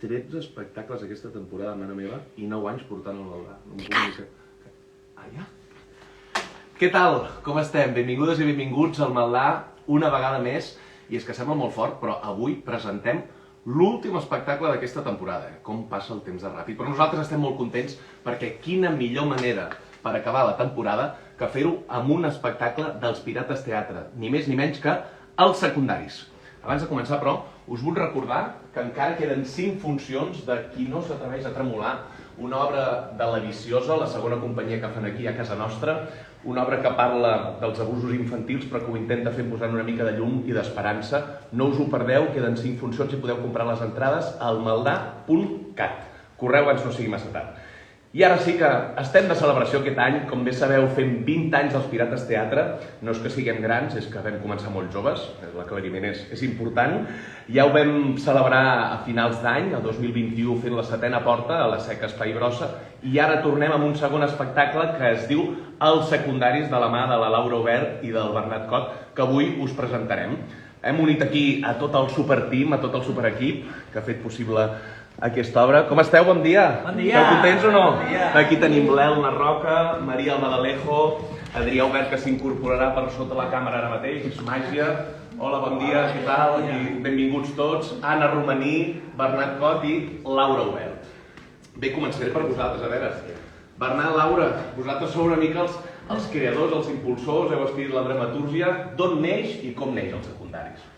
13 espectacles aquesta temporada, mare meva, i 9 anys portant el Maldà. Ah, ja? Què tal? Com estem? Benvingudes i benvinguts al Maldà una vegada més. I és que sembla molt fort, però avui presentem l'últim espectacle d'aquesta temporada. Com passa el temps de ràpid. Però nosaltres estem molt contents perquè quina millor manera per acabar la temporada que fer-ho amb un espectacle dels Pirates Teatre, ni més ni menys que Els Secundaris. Abans de començar, però, us vull recordar que encara queden 5 funcions de Qui no s'atreveix a tremolar, una obra de La Viciosa, la segona companyia que fan aquí a casa nostra, una obra que parla dels abusos infantils però que ho intenta fer posant una mica de llum i d'esperança. No us ho perdeu, queden 5 funcions i podeu comprar les entrades al maldà.cat. Correu abans no sigui massa tard. I ara sí que estem de celebració aquest any, com bé sabeu, fem 20 anys dels Pirates Teatre. No és que siguem grans, és que vam començar molt joves, l'aclariment és important. Ja ho vam celebrar a finals d'any, el 2021, fent la 7a porta a la Seca Espai Brossa, i ara tornem amb un segon espectacle que es diu Els Secundaris, de la mà de la Laura Obert i del Bernat Cot, que avui us presentarem. Hem unit aquí a tot el superteam, a tot el superequip que ha fet possible aquesta obra. Com esteu? Bon dia! Bon dia! Esteu contents o no? Bon dia! Aquí tenim l'Elna Roca, Maria Almadalejo, Adrià Obert, que s'incorporarà per sota la càmera ara mateix, és màgia. Hola, bon dia, què tal? I benvinguts tots. Anna Romaní, Bernat Cot i Laura Obert. Bé, començaré per vosaltres, a veure. Bernat, Laura, vosaltres sou una mica els creadors, els impulsors, heu escrit la dramatúrgia. D'on neix i com neix Els Secundaris?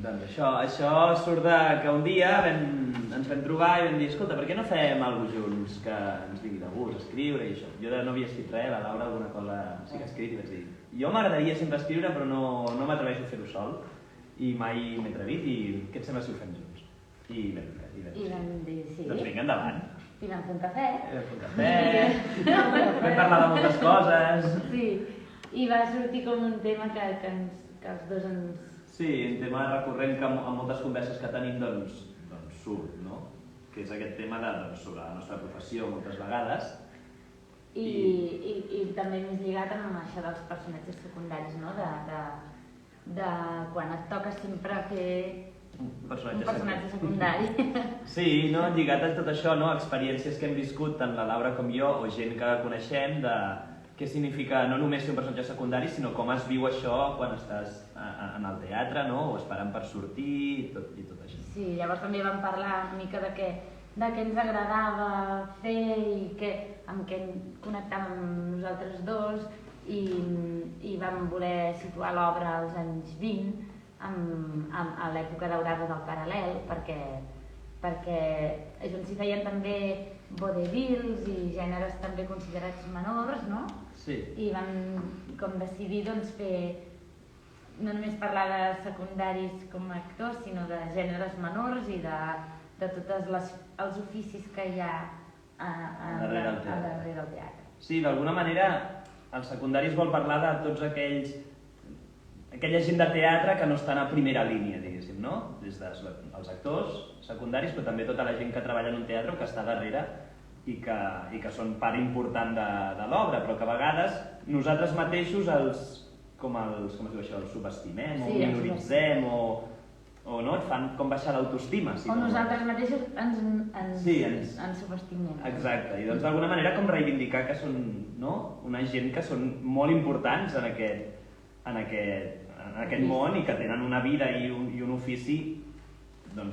Doncs això surt de que un dia ens vam trobar i vam dir, escolta, per què no fem alguna cosa junts que ens vingui de gust, escriure i això. Jo no havia escrit res, la Laura alguna cosa sí que ha escrit i vaig dir, jo m'agradaria sempre escriure però no m'atreveixo a fer-ho sol i mai m'he atrevit i què et sembla si ho fem junts? I vam dir sí. Doncs vinga, endavant. I vam fer un cafè. Vam parlar de moltes coses. Sí, i va sortir com un tema que els dos ens... Sí, un tema recurrent que amb moltes converses que tenim doncs surt, no? Que és aquest tema sobre la nostra professió moltes vegades. I també més lligat amb això dels personatges secundaris, no? De quan et toca sempre fer un personatge secundari. Sí, no? Lligat a tot això, no? Experiències que hem viscut tant la Laura com jo o gent que coneixem de què significa no només ser un personatge secundari, sinó com es viu això quan estàs en el teatre, no? O esperant per sortir i tot això. Sí, llavors també vam parlar una mica de què ens agradava fer i amb què connectàvem nosaltres dos i vam voler situar l'obra als anys 20 a l'època daurada del Paral·lel perquè és on s'hi feien també vodevils i gèneres també considerats menors, no? Sí. I vam com decidir fer no només parlar de secundaris com a actors, sinó de gèneres menors i de tots els oficis que hi ha darrere el teatre. Sí, d'alguna manera els secundaris vol parlar de tots aquella gent de teatre que no estan a primera línia, diguéssim, no? Des dels actors secundaris, però també tota la gent que treballa en un teatre o que està darrere i que són part important de l'obra, però que a vegades nosaltres mateixos com es diu això, els subestimem o minoritzem o no, et fan com baixar l'autoestima. O nosaltres mateixos ens subestimem. Exacte, i doncs d'alguna manera com reivindicar que són una gent que són molt importants en aquest món i que tenen una vida i un ofici amb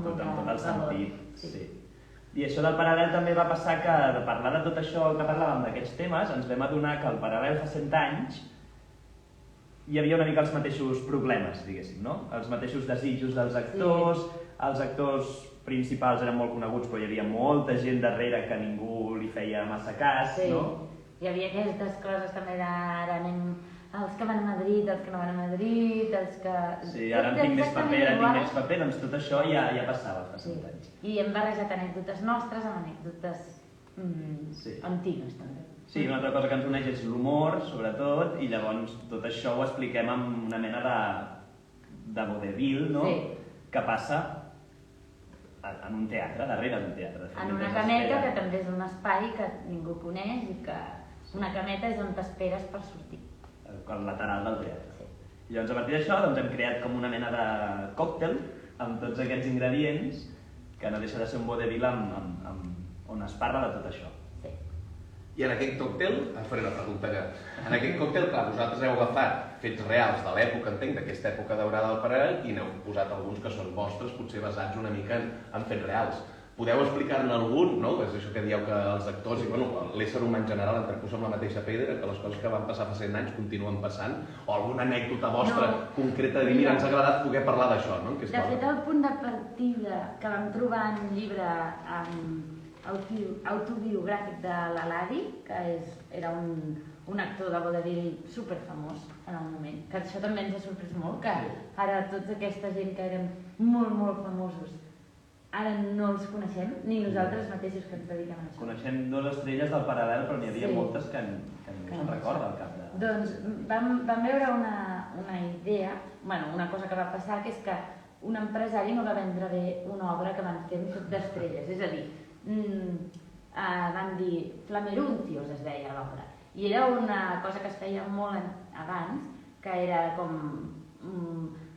tot el sentit. Sí. I això del Paral·lel també va passar que de parlar de tot això que parlàvem d'aquests temes ens vam adonar que el Paral·lel fa 100 anys hi havia una mica els mateixos problemes, diguéssim, no? Els mateixos desitjos dels actors, els actors principals eren molt coneguts però hi havia molta gent darrere que ningú li feia massa cas, no? Sí, hi havia aquestes coses també d'ara anem els que van a Madrid, els que no van a Madrid, els que... Sí, ara en tinc més paper, doncs tot això ja passava fa 100 anys. I hem barrejat anècdotes nostres amb anècdotes antigues també. Sí, una altra cosa que ens uneix és l'humor, sobretot, i llavors tot això ho expliquem amb una mena de vodevil, no? Que passa en un teatre, darrere d'un teatre. En una cameta, que també és un espai que ningú coneix i que una cameta és on t'esperes per sortir. El lateral del teatre. Llavors, a partir d'això, hem creat com una mena de còctel amb tots aquests ingredients, que no deixa de ser un vodevil on es parla de tot això. Sí. I en aquest còctel, faré una pregunta ja, en aquest còctel, clar, vosaltres heu agafat fets reals de l'època, entenc, d'aquesta època daurada del Paral·lel, i n'heu posat alguns que són vostres, potser basats una mica en fets reals. Podeu explicar-ne algun, no? És això que dieu que els actors i l'ésser humà en general entreposa amb la mateixa pedra, que les coses que van passar fa 100 anys continuen passant, o alguna anècdota vostra concreta de dir, mira, ens ha agradat poder parlar d'això, no? De fet, el punt de partida que vam trobar en un llibre autobiogràfic de l'Eladi, que era un actor de vodevil superfamós en el moment, que això també ens ha sorprès molt, que ara tota aquesta gent que eren molt, molt famosos ara no els coneixem, ni nosaltres mateixos que ens dediquem a això. Coneixem 2 estrelles del Paral·lel, però n'hi havia moltes que ningú se'n recorda al cap de... Doncs vam veure una idea, una cosa que va passar, que és que un empresari no va vendre bé una obra que van fer amb tot d'estrelles, és a dir, van dir Flameruntios es deia l'obra, i era una cosa que es feia molt abans, que era com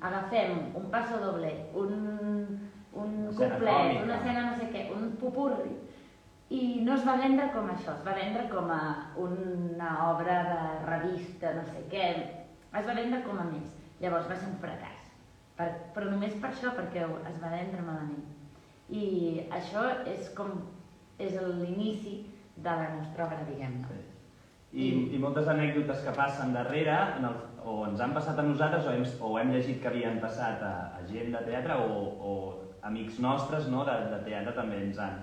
agafem un paso doble, un couplet, una escena no sé què, un popurri, i no es va vendre com això, es va vendre com a una obra de revista, no sé què, es va vendre com a més. Llavors va ser un fracàs, però només per això, perquè es va vendre malament. I això és l'inici de la nostra obra, diguem-ne. I moltes anècdotes que passen darrere, o ens han passat a nosaltres, o hem llegit que havien passat a gent de teatre, o amics nostres de teatre també ens han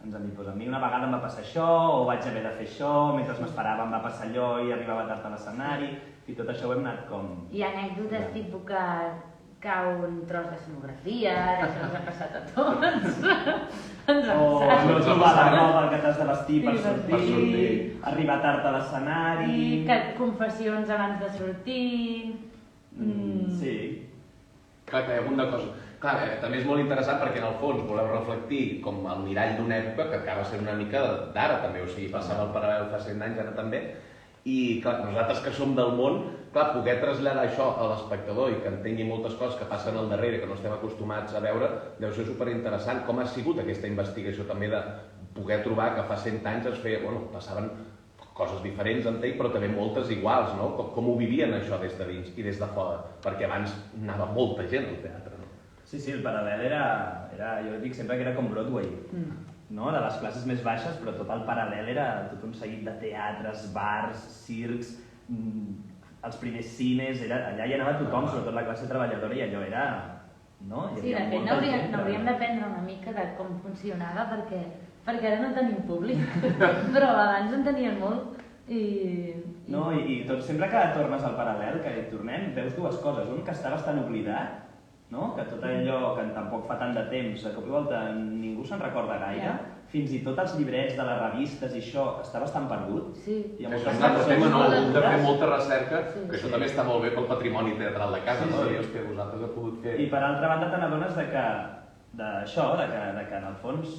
dit, doncs a mi una vegada em va passar això, o vaig haver de fer això, mentre m'esperava em va passar allò i arribava tard a l'escenari, i tot això ho hem anat com... Hi ha anècdotes tipus que cau un tros d'escenografia, això ens ha passat a tots. O no trobar la roba que t'has de vestir per sortir, arribar tard a l'escenari... Confessions abans de sortir... Sí. Clar, que hi ha alguna cosa... Clar, també és molt interessant perquè en el fons voleu reflectir com el mirall d'una època que acaba sent una mica d'ara també, o sigui, passava el Paral·lel fa 100 anys, ara també, i clar, nosaltres que som del món, clar, poder traslladar això a l'espectador i que entengui moltes coses que passen al darrere, que no estem acostumats a veure, deu ser superinteressant. Com ha sigut aquesta investigació també de poder trobar que fa 100 anys es feia, passaven coses diferents, entenc, però també moltes iguals, no? Com ho vivien això des de dins i des de fora? Perquè abans anava molta gent al teatre, no? Sí, el Paral·lel era, jo dic sempre que era com Broadway, no? De les classes més baixes, però tot el Paral·lel era tot un seguit de teatres, bars, circs, els primers cines, allà hi anava tothom, sobretot la classe treballadora, i allò era... No? Sí, de fet, n'hauríem d'aprendre una mica de com funcionava, perquè ara no tenim públic, però abans en tenien molt. No, i tot sempre que tornes al Paral·lel, que hi tornem, veus 2 coses. Un, que està bastant oblidat, no? Que tot allò que tampoc fa tant de temps, de cop i volta ningú se'n recorda gaire, fins i tot els llibrets de les revistes i això està bastant perdut. Sí. Això és un altre tema, no? Hem de fer molta recerca, que això també està molt bé pel patrimoni teatral de casa, no? Que vosaltres heu pogut fer... I per altra banda te n'adones d'això, que en el fons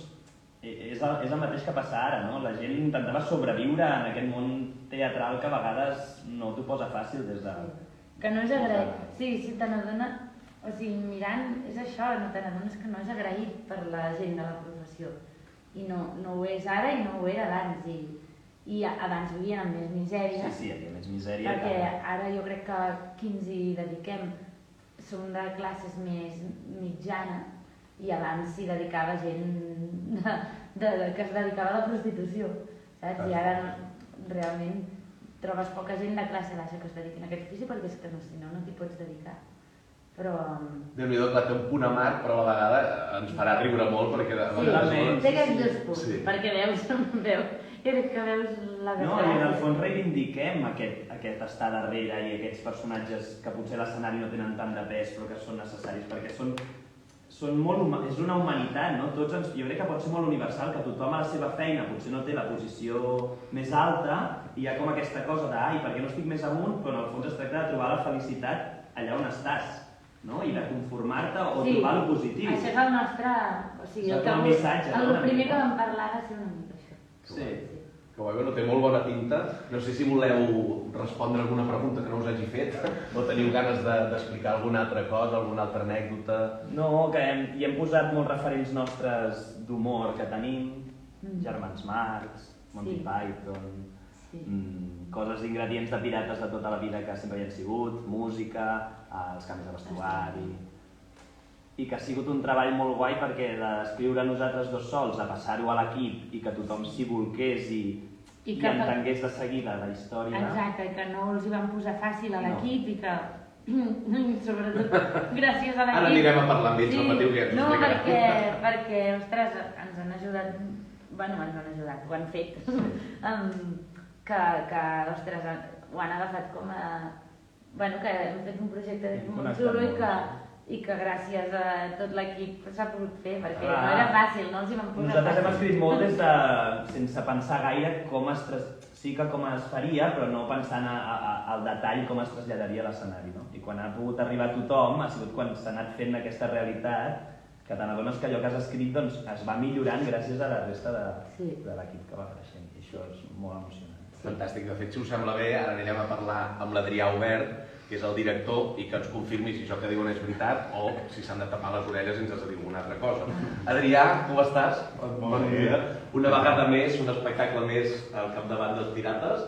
és el mateix que passa ara, no? La gent intentava sobreviure en aquest món teatral que a vegades no t'ho posa fàcil des de... Que no és agraït. Sí, si te n'adones... O sigui, mirant, és això, no te n'adones que no és agraït per la gent de la professió. I no ho és ara i no ho era abans. I abans vivien amb més misèria. Sí, hi havia més misèria. Perquè ara jo crec que qui ens hi dediquem som de classes més mitjana i abans s'hi dedicava gent que es dedicava a la prostitució, saps? I ara realment trobes poca gent de classe baixa que es dediqui a aquest ofici perquè és que si no t'hi pots dedicar. Però... Déu-n'hi-do, clar, té un punt amarg, però a la vegada ens farà riure molt perquè... Té aquests 2 punts, perquè crec que veus la desgràcia. No, i en el fons reivindiquem aquest estar darrere i aquests personatges que potser a l'escenari no tenen tant de pes però que són necessaris, perquè són molt és una humanitat, no? Jo crec que pot ser molt universal, que tothom a la seva feina potser no té la posició més alta i hi ha com aquesta cosa de ai, per què no estic més amunt? Però en el fons es tracta de trobar la felicitat allà on estàs. No? I de conformar-te o trobar el positiu. Això és el nostre... O sigui, el primer que vam parlar va ser una mica això. Sí. Que bueno, té molt bona pinta. No sé si voleu respondre alguna pregunta que no us hagi fet o teniu ganes d'explicar alguna altra cosa, alguna altra anècdota. No, que hi hem posat molts referents nostres d'humor que tenim, Germans Marx, Monty Python, coses, ingredients de pirates de tota la vida que sempre hi han sigut, música, els canvis de vestuari... I que ha sigut un treball molt guai perquè d'escriure nosaltres dos sols, a passar-ho a l'equip i que tothom s'hi volqués i entengués de seguida la història. Exacte, i que no els hi van posar fàcil a l'equip i que, sobretot, gràcies a l'equip... Ara anirem a parlar amb ells, no patiu que ja ens explicarem. perquè, ostres, ens han ajudat, bueno, ens han ajudat, ho han fet, que, ostres, ho han agafat com a... Bueno, que hem fet un projecte molt xulo i que gràcies a tot l'equip s'ha pogut fer, perquè no era fàcil, no els hi van posar Nosaltres hem escrit molt des de... sense pensar gaire sí que com es faria, però no pensant al detall com es traslladaria a l'escenari, no? I quan ha pogut arribar a tothom ha sigut quan s'ha anat fent aquesta realitat que t'adones que allò que has escrit doncs, es va millorant gràcies a la resta de l'equip que va creixent, i això és molt emocionant. Fantàstic, de fet, si us sembla bé, ara anirem a parlar amb l'Adrià Obert, que és el director, i que ens confirmi si això que diuen és veritat o si s'han de tapar les orelles i ens has de dir alguna altra cosa. Adrià, com estàs? Bon dia. Una vegada més, un espectacle més al capdavant dels Pirates.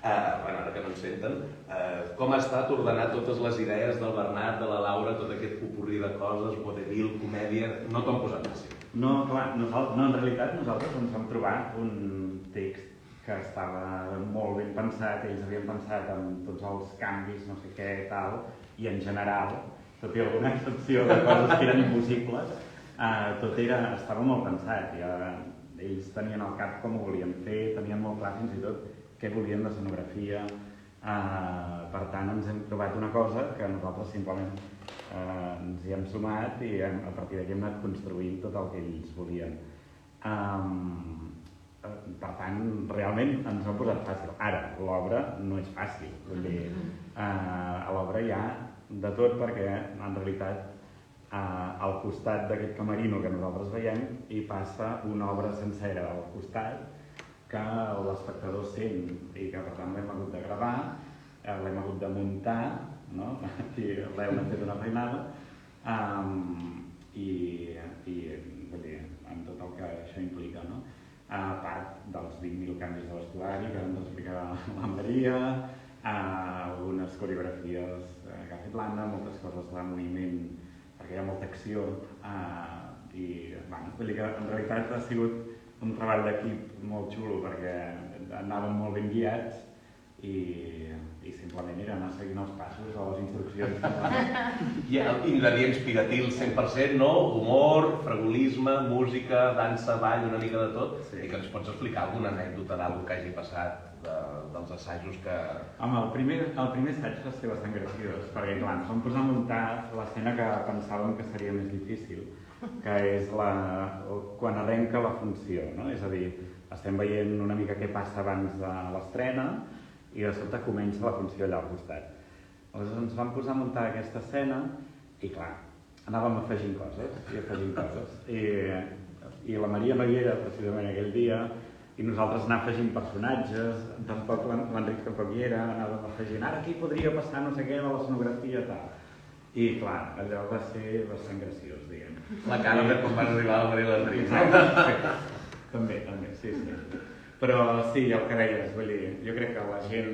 Bueno, ara que no ens senten. Com ha estat ordenar totes les idees del Bernat, de la Laura, tot aquest popurrí de coses, vodevil, comèdia... No t'ho han posat fàcil. No, clar, en realitat nosaltres ens vam trobar un text que estava molt ben pensat, ells havien pensat en tots els canvis, no sé què i tal, i en general, tot i alguna excepció de coses que eren impossibles, tot estava molt pensat. Ells tenien al cap com ho volien fer, tenien molt clar fins i tot què volien d'escenografia. Per tant, ens hem trobat una cosa que nosaltres simplement ens hi hem sumat i a partir d'aquí hem anat construint tot el que ells volien. Per tant, realment ens ho ha posat fàcil. Ara, l'obra no és fàcil. Vull dir, a l'obra hi ha de tot perquè, en realitat, al costat d'aquest camerino que nosaltres veiem hi passa una obra sencera al costat que l'espectador sent i que, per tant, l'hem hagut de gravar, l'hem hagut de muntar, no? I l'hem fet una feinada i vull dir, amb tot el que això implica, no? A part dels 20.000 canvis de vestuari que ens explicarà la Maria, algunes coreografies que ha fet l'Anna, moltes coses de moviment, perquè hi ha molta acció, i vull dir que en realitat ha sigut un treball d'equip molt xulo perquè anàvem molt ben guiats i simplement era anar seguint els passos o les instruccions. Hi ha ingredients piratils 100%, no? Humor, fragolisme, música, dansa, ball, una mica de tot. I que ens pots explicar alguna anècdota d'alguna que hagi passat dels assajos que... Home, el primer assaig va ser bastant graciós, perquè clar, ens vam posar a muntar l'escena que pensàvem que seria més difícil, que és quan arrenca la funció, no? És a dir, estem veient una mica què passa abans de l'estrena i de sobte comença la funció allà al costat. Aleshores ens vam posar a muntar aquesta escena i clar, anàvem afegint coses. I la Maria no hi era precisament aquell dia i nosaltres anàvem afegint personatges, tampoc l'Enric tampoc hi era, anàvem afegint ara aquí podria passar no sé què de l'escenografia tal. I clar, allò va ser bastant graciós, diguem. La cara de quan van arribar la Maria i l'Enric. També, sí. Però sí, el que deies, vull dir, jo crec que la gent,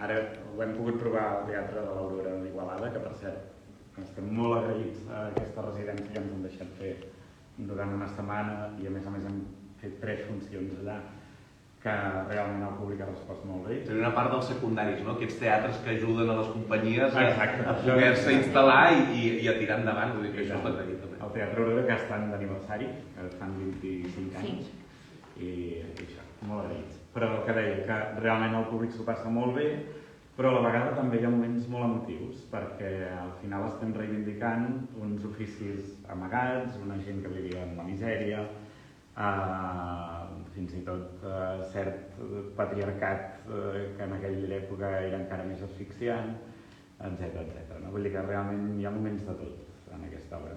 ara ho hem pogut provar al Teatre de l'Aurora d'Igualada, que per cert estem molt agraïts a aquesta residència que ens han deixat fer durant una setmana i a més hem fet 3 funcions allà, que realment el públic ha respost molt bé. Seria una part dels secundaris, no? Aquests teatres que ajuden a les companyies a poder-se instal·lar i a tirar endavant, vull dir que això és l'agraït també. El Teatre Aurora que estan d'aniversari, que fan 25 anys, i això. Molt agraïts. Però el que deia, que realment el públic s'ho passa molt bé, però a la vegada també hi ha moments molt emotius, perquè al final estem reivindicant uns oficis amagats, una gent que vivia en la misèria, fins i tot cert patriarcat que en aquella època era encara més asfixiant, etc. No? Vull dir que realment hi ha moments de tot en aquesta obra.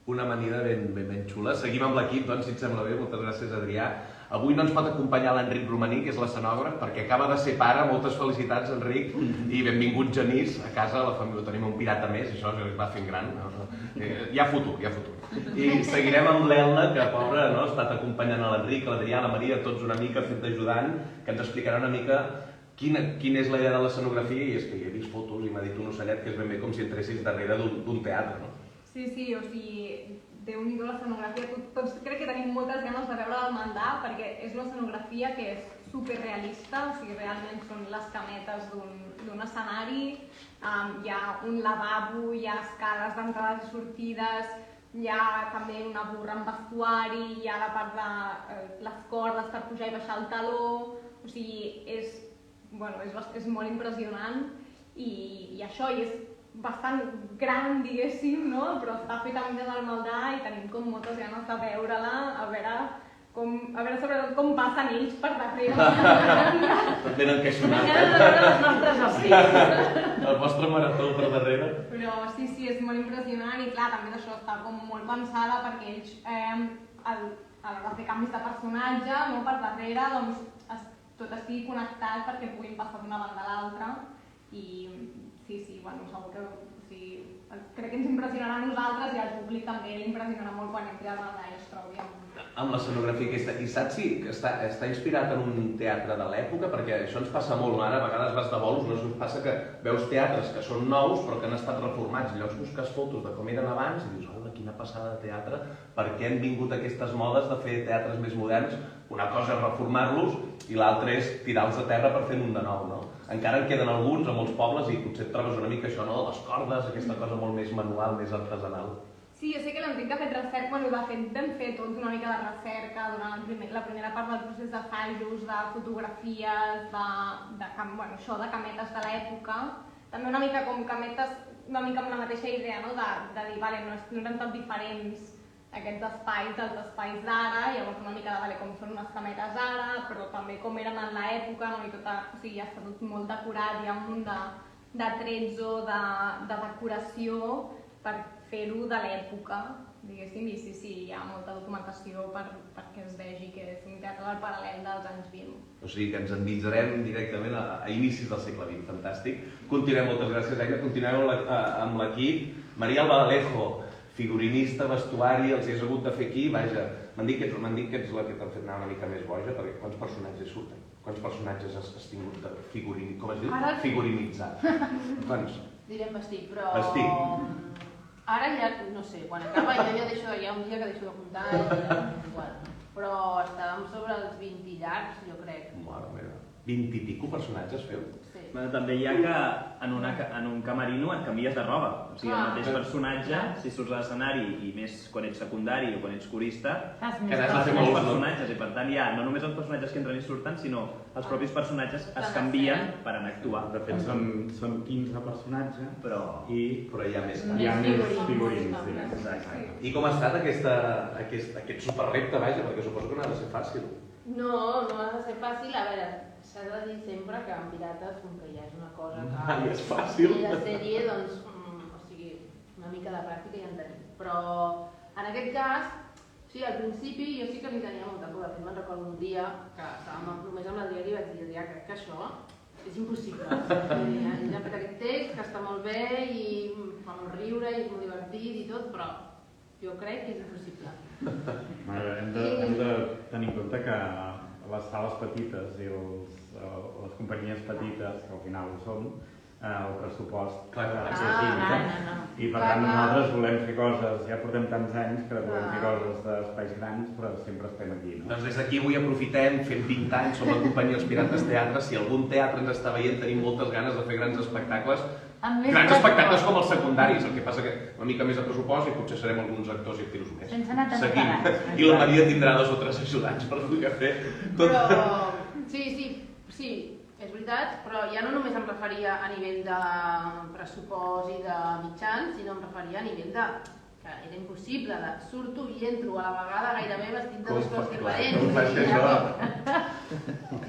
Una amanida ben xula. Seguim amb l'equip, doncs, si et sembla bé. Moltes gràcies, Adrià. Avui no ens pot acompanyar l'Enric Romaní, que és l'escenògraf, perquè acaba de ser pare. Moltes felicitats, Enric, i benvingut, Genís, a casa. La família tenim un pirata més, això es va fent gran. Hi ha futur, hi ha futur. I seguirem amb l'Elna, que, pobra, no? Ha estat acompanyant a l'Enric, a l'Adrià, a la Maria, tots una mica fet d'ajudant, que ens explicarà una mica quina és la idea de l'escenografia. I és que hi he vist fotos i m'ha dit un ocellet que és ben bé com si entressis darrere d'un teatre, no? Sí, o sigui, Déu-n'hi-do l'escenografia. Tots crec que tenim moltes ganes de veure el Mandà, perquè és una escenografia que és superrealista, o sigui, realment són les cametes d'un escenari, hi ha un lavabo, hi ha escales d'entrades i sortides, hi ha també una burra amb vestuari, hi ha la part de les cordes per pujar i baixar el taló, o sigui, és molt impressionant i això, i és bastant gran, diguéssim, no? Però està feta amb del Maldà i tenim com moltes ganes de veure-la, a veure sobretot com passen ells per darrere. Tot ben encaixonat. Ganes de veure les nostres opcions. El vostre marató per darrere. Però sí, és molt impressionant i clar, també d'això està com molt pensada perquè ells a l'hora de fer canvis de personatge, no, per darrere, doncs tot estigui connectat perquè puguin passar d'una banda a l'altra i sí, segur que crec que ens impressionarà a nosaltres i al públic també l'impressionarà molt quan entri al Maldà i es trobi amb l'escenografia aquesta. I saps si està inspirat en un teatre de l'època? Perquè això ens passa molt, ara a vegades vas de bolos, no us passa que veus teatres que són nous però que han estat reformats i llavors busques fotos de com eren abans i dius, hola, quina passada de teatre, per què han vingut aquestes modes de fer teatres més moderns? Una cosa és reformar-los i l'altra és tirar-los a terra per fer un de nou, no? Encara en queden alguns a molts pobles i potser et trobes una mica això, no? De les cordes, aquesta cosa molt més manual, més artesanal. Sí, jo sé que l'Enric ha fet recerca, vam fer tots una mica de recerca durant la primera part del procés d'assajos, de fotografies, de cametes de l'època. També una mica com cametes, una mica amb la mateixa idea, no? De dir, vale, no eren tan diferents aquests espais dels espais d'ara, llavors una mica de com són unes cametes ara, però també com eren en l'època, no? I ja està tot molt decorat, hi ha un munt de trezzo, de decoració per fer-ho de l'època, diguéssim, i sí, hi ha molta documentació perquè es vegi que és un teatre del paral·lel dels anys 20. O sigui que ens endinsarem directament a inicis del segle XX, fantàstic. Continuem, moltes gràcies, Aina, continuem amb l'equip. Maria Albaladejo, figurinista, vestuari, els hi has hagut de fer aquí, vaja, m'han dit que ets la que t'han fet anar una mica més boja, perquè quants personatges surten? Quants personatges has tingut de figurinitzar? Quants? Direm vestit, però... Vestit. Ara ja, no sé, quan acaba ja hi ha un dia que deixo de comptar i igual. Però estàvem sobre els 20 llargs, jo crec. Mare meva. 20 i pico personatges feu? Sí. També hi ha que en un camerino et canvies de roba. O sigui, el mateix personatge, si surts a l'escenari i més quan ets secundari o quan ets corista, Que n'has de has fer de molts molts, no? personatges i per tant hi ha no només els personatges que entren i surten, sinó els propis personatges es canvien per anar a actuar. De fet, són 15 personatges, Però Però hi ha més. hi ha Més més figurins, figurins, diguem. exacte. I com ha estat aquest superrepte, vaja, perquè suposo que no ha de ser fàcil. No ha de ser fàcil. A veure, s'ha de dir sempre que en Pirates, com que ja és una cosa que... Mai és fàcil. I la sèrie, doncs, o sigui, una mica de pràctica ja en tenim. Però, en aquest cas, sí, al principi jo sí que li tenia molta por. De fet, me'n recordo un dia que estàvem només amb l'Adrià i vaig dir, Adrià, crec que això és impossible. Ell ha fet aquest text, que està molt bé i fa molt riure i és molt divertit i tot, però jo crec que és impossible. Hem de tenir en compte que les sales petites i les companyies petites, que al final ho són, el pressupost és limitat. I per tant nosaltres volem fer coses, ja portem tants anys que volem fer coses d'espais grans, però sempre estem aquí, no? Doncs des d'aquí avui aprofitem, fem 20 anys, som la companyia Els Pirates Teatre, si algun teatre ens està veient tenim moltes ganes de fer grans espectacles. Grans espectacles com els secundaris, el que passa que una mica més de pressupost i potser serem alguns actors i actrius més. Sense anar tan Seguim. pagats. I la Maria tindrà 2 o 3 ajudants per poder fer tot. Però, sí, és veritat, però ja no només em referia a nivell de pressupost i de mitjans, sinó em referia a nivell de que era impossible, de surto i entro a la vegada gairebé vestit de 2 coses diferents. Com fas això?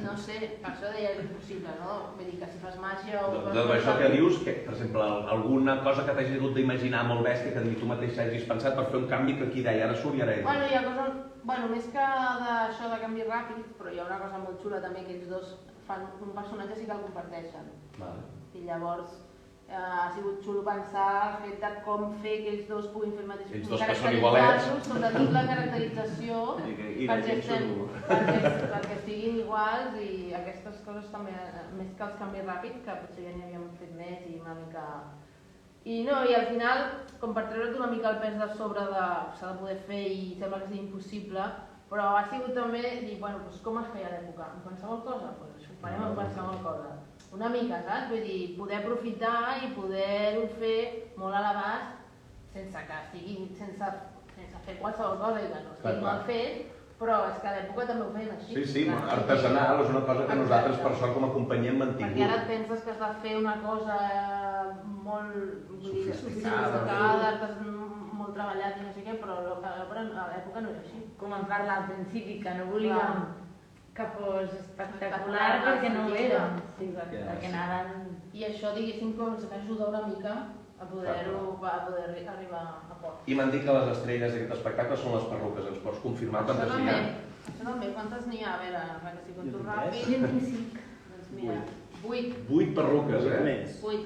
no sé, per això deia és impossible, no? Vull dir que si fas màgia o... Doncs això que dius, que, per exemple, alguna cosa que t'hagis hagut d'imaginar molt bèstia, que ni tu mateix hagis pensat per fer un canvi que aquí deia, ara surt i ara entra. Bueno, hi ha coses... Bueno, més que d'això de canvi ràpid, però hi ha una cosa molt xula també, que ells dos fan un personatge sí que el comparteixen. Vale. I llavors ha sigut xulo pensar el fet de com fer que ells dos puguin fer el mateix. Ells dos que són igualets. Sobretot la caracterització, I la gent perquè estiguin iguals i aquestes coses també, més que els canvis ràpids, que potser ja n'hi havíem fet més i una mica... I no, i al final, com per treure't una mica el pes de sobre s'ha de poder fer i sembla que sigui impossible, però ha sigut també dir, bueno, doncs com es feia a l'època? En qualsevol cosa? Doncs això ho farem en qualsevol cosa. Una mica, saps? Vull dir, poder aprofitar i poder-ho fer molt a l'abast sense que estiguin, sense fer qualsevol cosa i que no estigui mal fet, però és que a l'època també ho feien així. Sí, artesanal és una cosa que nosaltres per sort com a companyia hem mantingut. Perquè ara et penses que has de fer una cosa molt sofisticada, molt treballat i no sé què, però a l'època no era així. Com em parla al principi, que no volíem que fos espectacular perquè no ho era. Sí, perquè anaven... I això, diguéssim, que ens ajuda una mica a poder arribar a port. I m'han dit que les estrelles d'aquest espectacle són les perruques, ens pots confirmar quantes n'hi ha? Això també, quantes n'hi ha? A veure, que si conto ràpid... Jo en tinc 5. Doncs mira, 8. 8 perruques, Més. 8.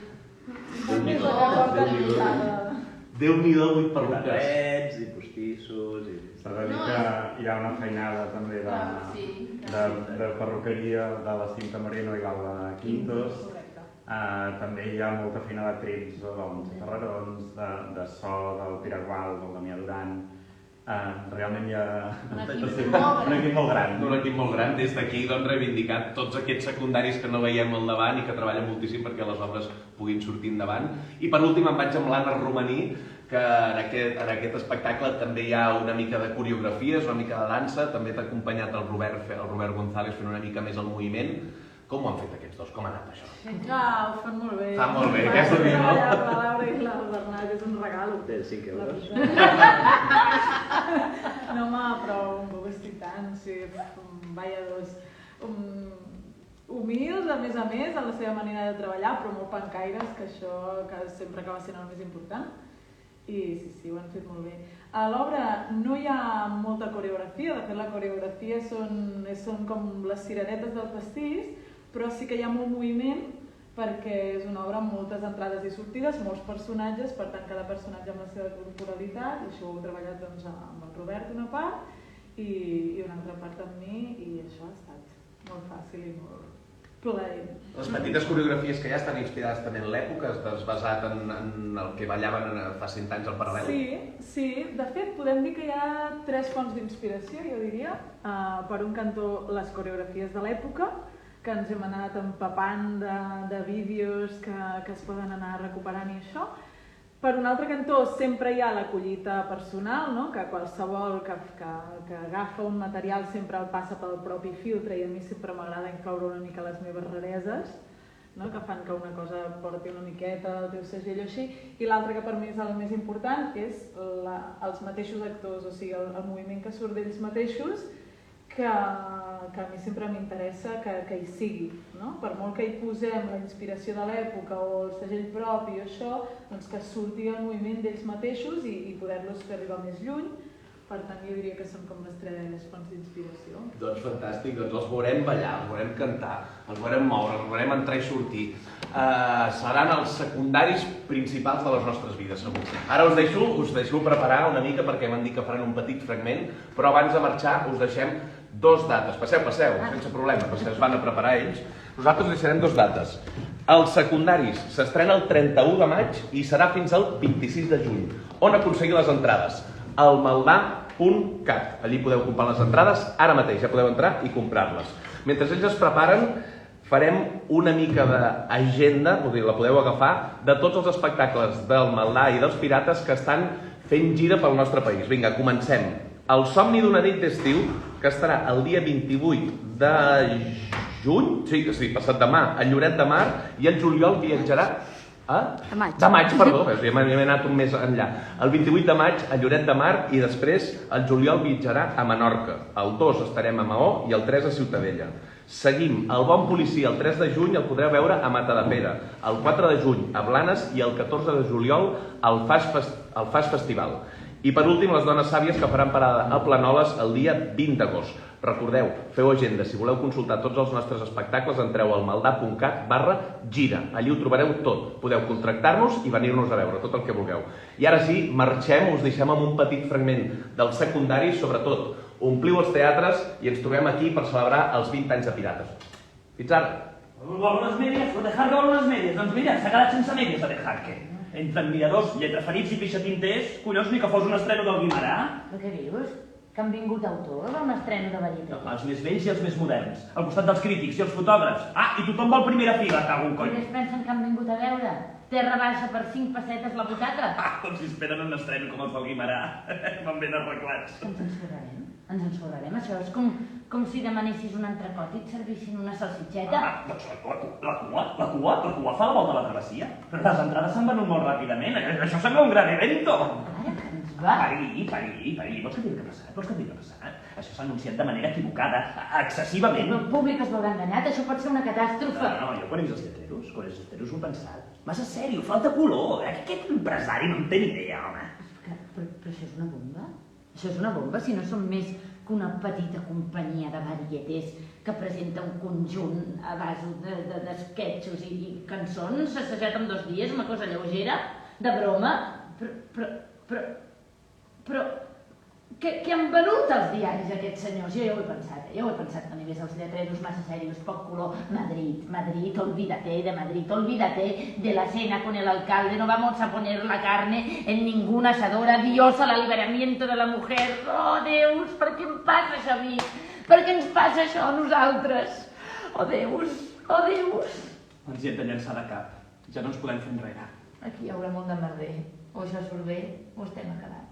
Déu-n'hi-do, 8 perruques. Barrets i postissos i... S'ha de dir que hi ha una feinada també de perruqueria de la Cinta Moreno i Galba Quintos. També hi ha molta feina de trets del Montse Ferrarons, de so del Piragual, del Damià Duran. Realment hi ha un equip molt gran. Un equip molt gran. Des d'aquí doncs, reivindicat tots aquests secundaris que no veiem al davant i que treballen moltíssim perquè les obres puguin sortir endavant. I per últim em vaig amb l'Anna Romaní, que en aquest espectacle també hi ha una mica de coreografies, una mica de dansa, també t'ha acompanyat el Robert González fent una mica més el moviment. Com ho han fet aquests dos? Com ha anat això? Ho fan molt bé. Fan molt bé, què has de dir, no? La Laura i la Bernat és un regal. Té 5 euros. No, home, però un poc estic tant, sí, vaja, dos... Humils, a més, en la seva manera de treballar, però molt pancaires, que això que sempre acaba sent el més important. I sí, ho han fet molt bé. A l'obra no hi ha molta coreografia, de fet la coreografia són com les cireretes del pastís, però sí que hi ha molt moviment perquè és una obra amb moltes entrades i sortides, molts personatges, per tant cada personatge amb la seva corporalitat, i això ho he treballat doncs, amb el Robert una part i una altra part amb mi, i això ha estat molt fàcil i molt plaent. Les petites coreografies que ja estan inspirades també en l'època, estàs basat en el que ballaven fa 100 anys al paral·lel? Sí, de fet podem dir que hi ha 3 fonts d'inspiració, jo diria. Per un cantó, les coreografies de l'època, que ens hem anat empapant de vídeos que es poden anar recuperant i això. Per un altre cantó sempre hi ha la collita personal, no? Que qualsevol que agafa un material sempre el passa pel propi filtre, i a mi sempre m'agrada incloure una mica les meves rareses, no? Que fan que una cosa porti una miqueta el teu segell o així. I l'altre, que per mi és el més important, és els mateixos actors, o sigui, el moviment que surt d'ells mateixos, que a mi sempre m'interessa que hi sigui, no? Per molt que hi posem la inspiració de l'època o el segell propi o això, doncs que surti el moviment d'ells mateixos i poder-los fer arribar més lluny. Per tant, jo diria que són com les 3 fonts d'inspiració. Doncs fantàstic, doncs els veurem ballar, els veurem cantar, els veurem moure, els veurem entrar i sortir. Seran els secundaris principals de les nostres vides, segur. Ara us deixo preparar una mica perquè m'han dit que faran un petit fragment, però abans de marxar us deixem 2 dates. Passeu, sense problema, perquè es van a preparar ells. Nosaltres deixarem 2 dates. Els secundaris s'estrena el 31 de maig i serà fins al 26 de juny. On aconseguir les entrades? Al maldà.cat. Allí podeu comprar les entrades, ara mateix ja podeu entrar i comprar-les. Mentre ells es preparen, farem una mica d'agenda, la podeu agafar, de tots els espectacles del Maldà i dels Pirates que estan fent gira pel nostre país. Vinga, comencem. El somni d'una nit d'estiu, que estarà el dia 28 de juny, sí, passat demà, a Lloret de Mar, i el juliol viatjarà de maig, perdó, ja m'he anat un mes enllà. El 28 de maig a Lloret de Mar i després el juliol viatjarà a Menorca. El 2 estarem a Maó i el 3 a Ciutadella. Seguim, el Bon Policia el 3 de juny el podreu veure a Matadepera, el 4 de juny a Blanes i el 14 de juliol al Faix Festival. I per últim, les dones sàvies que faran parada a Planoles el dia 20 d'agost. Recordeu, feu agenda, si voleu consultar tots els nostres espectacles entreu al maldà.cat/gira, allí ho trobareu tot, podeu contractar-nos i venir-nos a veure, tot el que vulgueu. I ara sí, marxem, us deixem amb un petit fragment del secundari, sobretot, ompliu els teatres i ens trobem aquí per celebrar els 20 anys de Pirates. Fins ara! Vol unes medias? O dejar vol unes medias? Doncs mira, s'ha quedat sense medias a dejar, què? Entre enviadors, lletraferits i pixatinters, collons, ni que fos un estreno del Guimarà. Però què dius? Que han vingut autors a un estreno de ballet? No, els més vells i els més moderns, al costat dels crítics i els fotògrafs. Ah, i tothom va a primera fila, cago un coll. Només pensen que han vingut a veure? Terra baixa per 5 pessetes la butaca? Ah, com si esperen un estreno com els del Guimarà. Van ben arreglats. Ens ensorrarem? Ens ensorrarem? Això és com si demanessis un entrecot i et servissin una salsitxeta. Ah, doncs la cua fa la volta a la travessia. Però les entrades s'han venut molt ràpidament. Això sembla un gran evento. Ara que ens va. Parí. Vols que et digui què ha passat? Això s'ha anunciat de manera equivocada, excessivament. El públic es veurà enganyat, això pot ser una catàstrofe. No, jo quan he vist els lletreros ho he pensat. Massa sèrio, falta color. Aquest empresari no en té ni idea, home. Però això és una bomba? Això és una bomba si no som més que una petita companyia de varietés que presenta un conjunt a base d'esquetxos i cançons assajat en 2 dies, una cosa lleugera, de broma. Però què han venut els diaris aquests senyors? Jo ja ho he pensat, quan hi ves els lletreros massa serios, poc color. Madrid, olvídate de Madrid, olvídate de la cena con el alcalde, no vamos a poner la carne en ningún asador, adiós al liberamiento de la mujer. Oh, Déus, per què em passa això a mi? Per què ens passa això a nosaltres? Oh, Déus, oh, Déus. Ens hi hem de llançar de cap, ja no ens podem fer enrere. Aquí hi haurà molt de merder, o això surt bé o estem acabats.